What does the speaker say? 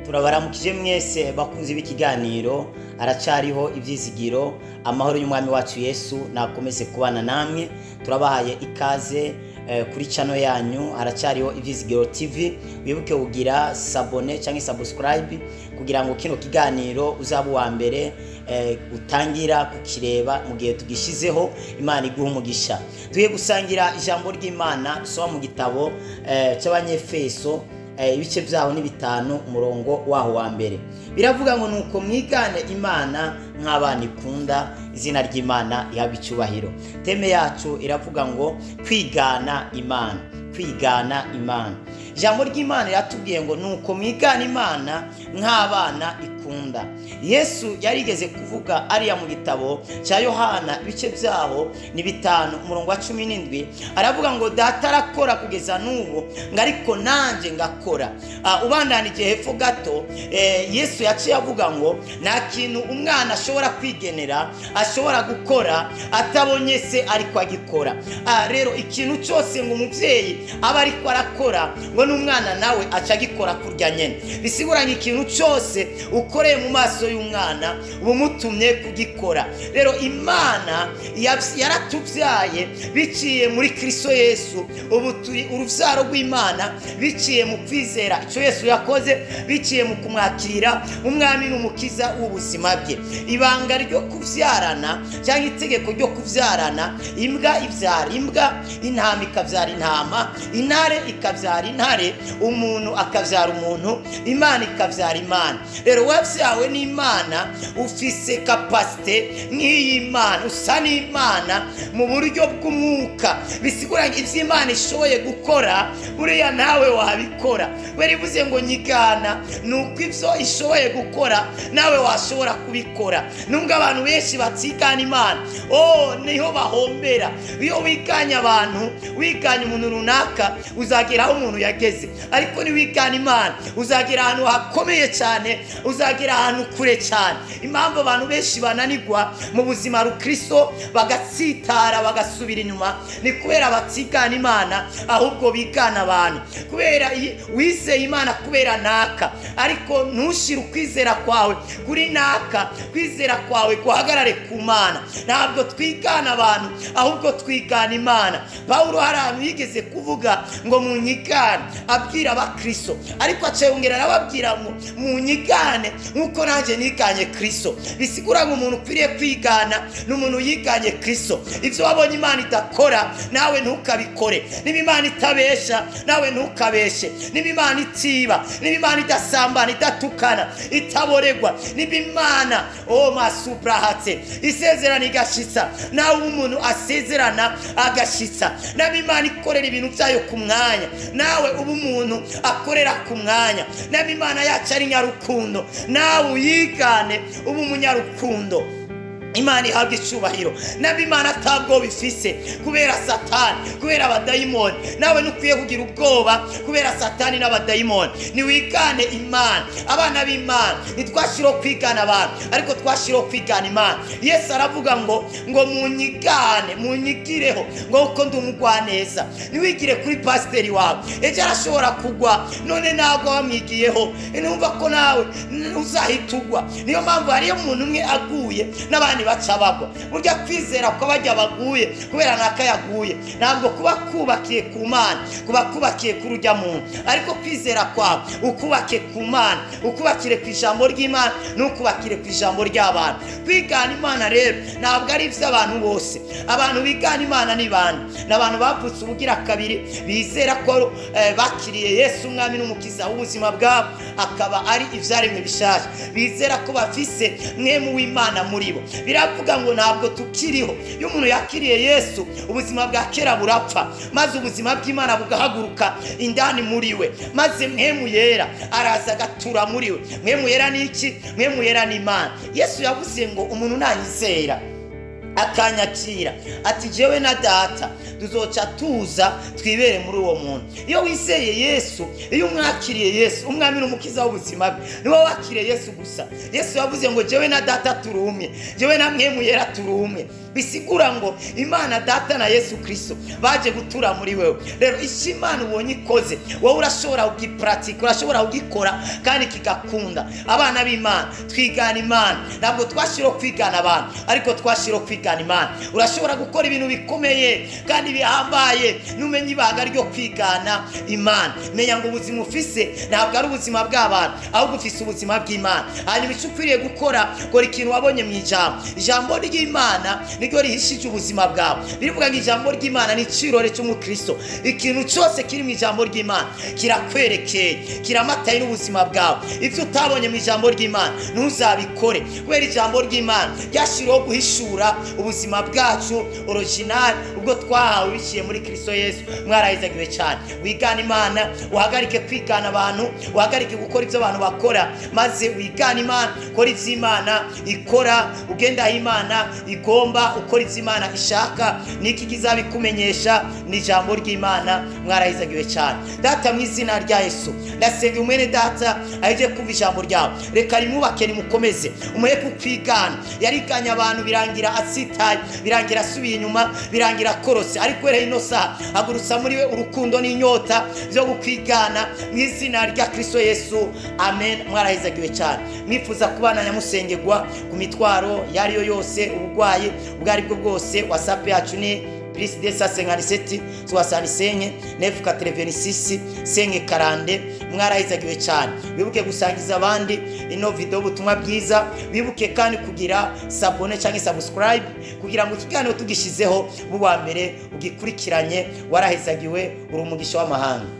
turabaramukije mwese bakunze b'ikiganiro aracariho ibyizigiro amahoro y'umwami wacu Yesu nakomeze kubana namwe. Turabahaye ikaze kuri channel yanyu aracariho ibyizigiro TV. Wibuke kugira sabone cyangwa subscribe kugira ngo kino kiganiro uzaba wa mbere utangira kukireba mu gihe tugishizeho. Imana iguha umugisha. Tugiye gusangira ijambo ry'Imana so mu gitabo cy'Abanyefeso ibice byaho ni 5 umurongo waho wa mbere. Biravuga ngo nuko mwigane Imana nk'abana ikunda, izina ry'Imana ihabwa icyubahiro. Teme yacu iravuga ngo kwigana Imana, kwigana Imana. Ijambo ry'Imana yatubwiye ngo nuko mwigana Imana nk'abana ikunda. Yesu yarigeze kuvuga ariya mu gitabo cya Yohana ibice byaho ni 5 umurongo wa 17, aravuga ngo data arakora kugeza n'ubu ngo ariko nanje ngakora. Ubandanije hepfo gato Yesu yaciye avuga ngo nta kintu umwana ashobora kwigenera ashobora gukora atabonye se ariko agikora. Rero ikintu cyose ngo umubyeyi aba ariko arakora ngo n'umwana nawe aca agikora kurya nyene. Bisiguranye ikintu cyose ukoreye mu maso y'umwana ubumutumye kugikora. Rero Imana yaratubyaye biciye muri Kristo Yesu. Ubu turi uruvyaro rw'Imana biciye mu kwizera icyo Yesu yakoze, biciye mu kumwakira umwami n'umukiza w'ubuzima bwe. Ibanga ryo kuvyarana cyangwa itegeko ryo kuvyarana, imbwa ivyara imbwa, intama ikavyara intama, intare ikavyara intare, umuntu akavyara umuntu, Imana ikavyara Imana. Rero wavyawe n'Imana ufise capacité nk'iy'Imana, usa n'Imana mu buryo bw'umwuka. Bisiguranye ivyo Imana ishoboye gukora buriya nawe wabikora. Berivuze ngo nyigana nuko ivyo ishoboye gukora nawe washobora kubikora. Nubwo abantu benshi batsigana Imana niho bahombera. Iyo wiganye abantu, wiganye umuntu runaka uzagera aho umuntu yageze, ariko ni wigana Imana uzagera ahantu hakomeye cyane, uzagera ahantu kure cyane. Impamvu abantu benshi bananirwa mu buzima rukristo bagatsitara bagasubira inyuma ni kubera batsigana Imana ahubwo bigana abantu. Kubera wizeye Imana kubera naka, ariko ntushire ukwizera kwawe kuri naka, kwizera kwawe guhagarare ku Mana. Ntabwo twigana abantu ahubwo twigana Imana. Paulo haramu yigeze kuvuga ngo munyigane, abwira abakristo, ariko acengera arababwira ngo munyigane nkuko nanjye niganye Kristo. Bisigura ngo umuntu ukwiriye kwigana n'umuntu yiganye Kristo. Ivyo wabonye Imana idakora nawe ntukabikore. Niba Imana itabesha nawe ntukabeshe. Niba Imana itiba, niba Imana idasambana, idatukana, itaboregwa, niba Imana masubrahatse isezerana igashitsa, nawe umuntu asezerana agashitsa. Niba Imana ikorera ibintu byayo ku mwanya, nawe ubu umuntu akorera ku mwanya. Niba Imana yacu ari nyarukundo, nawe uyigane ubu umunyarukundo. Imana ihabwa icyubahiro. Nabi Imana atabwo bifise kubera Satani, kubera abadayimoni, nawe nukwiye kugira ubwoba kubera Satani n'abadayimoni. Ni wigane Imana. Abana b'Imana nitwashiro kwigana abantu, ariko twashiro kwigana Imana. Yesu aravuga ngo munyigane, munyigireho ngo uko ndumugwaneza. Niwigire kuri pasiteri wawe, ejo arashobora kugwa, none ntabwo wamwigiyeho, numva ko nawe uzahitugwa. Niyo mpamvu hariyo umuntu umwe aguye n'abandi baca bagwa. Burya kwizera ko bajya baguye kubera naka yaguye, ntabwo kuba kubakiye ku Mana, kuba kubakiye ku rujya muntu, ariko kwizera kwawe ukubake ku Mana, ukubakire ku ijambo ry'Imana, n'ukubakire ku ijambo ry'abantu. Kwigana Imana rero ntabwo ari iby'abantu bose. Abantu bigana Imana ni bande? N'abantu bavutse ubugira kabiri, bizera ko bakiriye Yesu umwami n'umukiza w'ubuzima bwabo, akaba ari ivyaremwe bishasha, bizera ko bafise mwemu w'Imana muri bo. Biravuga ngo ntabwo tukiriho. Iyo umuntu yakiriye Yesu, ubuzima bwa kera burapfa, maze ubuzima bw'Imana bugahaguruka indani muri we, maze mwemu yera araza gatura muri we. Mwemu yera ni iki? Mwemu yera ni Imana. Yesu yavuze ngo umuntu nanyizera akanyakira ati jewe na data tuzoca tuza twibere muri uwo muntu. Iyo wizeye Yesu, iyo umwakiriye Yesu umwami n'umukiza w'ubuzima bwe, niwe wakiriye Yesu gusa. Yesu yavuze ngo jewe na data turumye, jewe na mwemu yera turumye. bisigura ngo Imana Data na Yesu Kristo baje gutura muri wewe. Rero icyo Imana ubonye ikoze, wowe urashobora kugipratika, urashobora kugikora kandi kigakunda. Abana b'Imana twigana Imana, ntabwo twashiro kwigana abantu, ariko twashiro kwigana Imana. Urashobora gukora ibintu bikomeye kandi bihambaye numenye ibanga ryo kwigana Imana. Menya ngo ubuzima ufise ntabwo ari ubuzima bw'abantu, ahubwo ufise ubuzima bw'Imana. Hanyuma icyo ukwiriye gukora, kora ikintu wabonye mu ijambo ry'Imana niryo rihishije ubuzima bwawe. Birivuga ngo ijambo ry'Imana ni ikirore cy'umukristo. Ikintu cyose kiri mu ijambo ry'Imana kirakwerekeye, kiramataye n'ubuzima bwawe. Ibyo utabonye mu ijambo ry'Imana ntuzabikore, kubera ijambo ry'Imana ryashiriweho guhishura ubuzima bwacu original ubwo twahawe biciye muri Kristo Yesu. Mwarahizagiwe cyane. Wigana Imana, uhagarike kwigana abantu, uhagarike gukora ibyo abantu bakora, maze wigana Imana, ukora ibyo Imana ikora, ugenda aho Imana igomba, ukora ibyo Imana ishaka. Niki kizabikumenyesha? Ni ijambo ry'Imana. Mwarahizagiwe cyane. Data, mu izina rya Yesu ndasenga umwene Data aje kumva ijambo ryawe, reka rimubake, rimukomeze, umuhe kukwigana. Yariganya abantu birangira asitaye, birangira asubiye inyuma, birangira korose, ariko rero ino saha hagurutsa muri we urukundo n'inyota byo gukwigana mu izina rya Kristo Yesu. Amen. Mwarahizagiwe cyane. Mwifuza kubana nyamusengegwa ku mitwaro yariyo yose, ubugwayi ubwari bwo bwose, WhatsApp yacu ni +257 65 986 540. Mwarahizagiwe cyane. Wibuke gusangiza abandi ino video ubutumwa bwiza, wibuke kandi kugira sabone cyangwa subscribe kugira ngo ikiganiro tugishizeho buwa mbere ugikurikiranye. Warahizagiwe, uri umugisha w'amahanga.